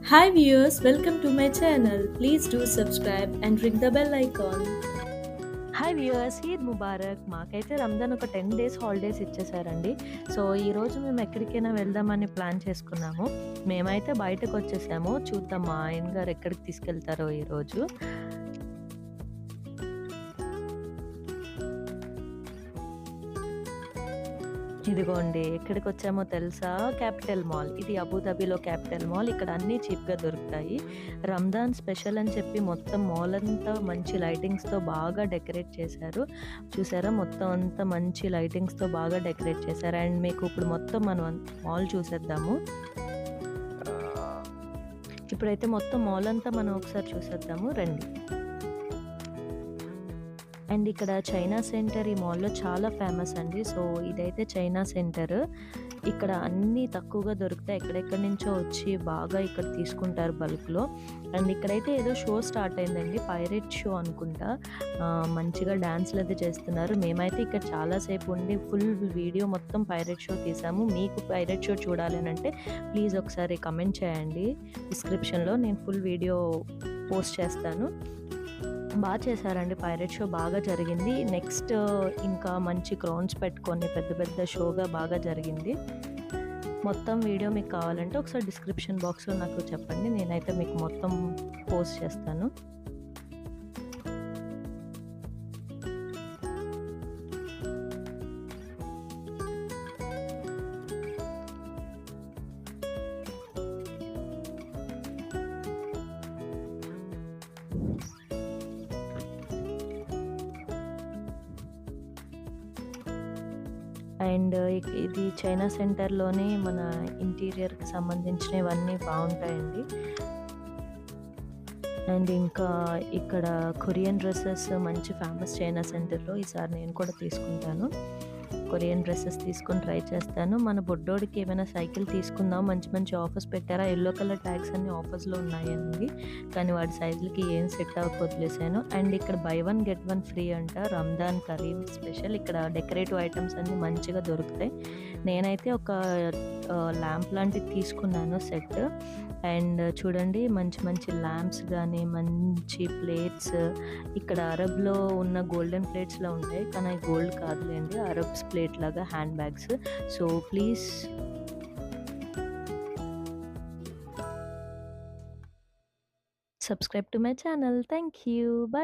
Hi viewers, welcome to my channel. Please do subscribe and ring the bell icon. Hi viewers, Eid Mubarak. మాకైతే రంజాన్ ఒక 10 days holidays ఇచ్చేసారండి. So ఈరోజు మేము ఎక్కడికైనా వెళ్దామని plan చేసుకున్నాము. మేమైతే బయటకు వచ్చేసాము. చూద్దాం మా ఆయన గారు ఎక్కడికి తీసుకెళ్తారో ఈరోజు. ఇదిగోండి ఎక్కడికి వచ్చామో తెలుసా? Capital mall. ఇది అబుదాబిలో క్యాపిటల్ మాల్. ఇక్కడ అన్నీ చీప్‌గా దొరుకుతాయి. రంజాన్ స్పెషల్ అని చెప్పి మొత్తం మాల్ అంతా మంచి లైటింగ్స్‌తో బాగా డెకరేట్ చేశారు. చూసారా? మొత్తం అంతా మంచి లైటింగ్స్‌తో బాగా డెకరేట్ చేశారు. అండ్ మీకు ఇప్పుడు మొత్తం మనం మాల్ చూసేద్దాము. ఇప్పుడైతే మొత్తం మాల్ అంతా మనం ఒకసారి చూసేద్దాము రండి. అండ్ ఇక్కడ చైనా సెంటర్ ఈ మాల్‌లో చాలా ఫేమస్ అండి. సో ఇదైతే చైనా సెంటర్. ఇక్కడ అన్నీ తక్కువగా దొరుకుతాయి. ఎక్కడెక్కడి నుంచో వచ్చి బాగా ఇక్కడ తీసుకుంటారు బల్క్‌లో. అండ్ ఇక్కడైతే ఏదో షో స్టార్ట్ అయిందండి. పైరేట్ షో అనుకుంటా. మంచిగా డాన్స్‌లయితే చేస్తున్నారు. మేమైతే ఇక్కడ చాలా సేపు ఉండి ఫుల్ వీడియో మొత్తం పైరేట్ షో తీసాము. మీకు పైరేట్ షో చూడాలి అనంటే ప్లీజ్ ఒకసారి కమెంట్ చేయండి. డిస్క్రిప్షన్‌లో నేను ఫుల్ వీడియో పోస్ట్ చేస్తాను. చేశారండి. పైరేట్ షో బాగా జరిగింది. నెక్స్ట్ ఇంకా మంచి క్రౌన్స్ పెట్టుకొని పెద్ద పెద్ద షోగా బాగా జరిగింది. మొత్తం వీడియో మీకు కావాలంటే ఒకసారి డిస్క్రిప్షన్ బాక్స్‌లో నాకు చెప్పండి. నేనైతే మీకు మొత్తం పోస్ట్ చేస్తాను. అండ్ ఇది చైనా సెంటర్‌లోనే మన ఇంటీరియర్‌కి సంబంధించినవన్నీ బావుంటాయండి. అండ్ ఇంకా ఇక్కడ కొరియన్ డ్రెసెస్ మంచి ఫేమస్ చైనా సెంటర్‌లో. ఈసారి నేను కూడా తీసుకుంటాను. కొరియన్ డ్రెసెస్ తీసుకొని ట్రై చేస్తాను. మన బుడ్డోడికి ఏమైనా సైకిల్ తీసుకుందాం, మంచి మంచి ఆఫర్స్ పెట్టారా? యెల్లో కలర్ ట్యాగ్స్ అన్నీ ఆఫర్స్‌లో ఉన్నాయండి. కానీ వాడి సైజులకి ఏం సెట్ అవ్వక వదిలేసాను. అండ్ ఇక్కడ by one get one free అంట. రంజాన్ కరీం స్పెషల్. ఇక్కడ డెకరేటివ్ ఐటెమ్స్ అన్నీ మంచిగా దొరుకుతాయి. నేనైతే ఒక ల్యాంప్ లాంటిది తీసుకున్నాను సెట్. అండ్ చూడండి మంచి మంచి ల్యాంప్స్ గానీ, మంచి ప్లేట్స్. ఇక్కడ అరబ్‌లో ఉన్న గోల్డెన్ ప్లేట్స్‌లా ఉంటాయి. కానీ అవి గోల్డ్ కాదులెండి. అరబ్స్ ప్లేట్ లాగా hand bags. So please subscribe to my channel. Thank you. Bye.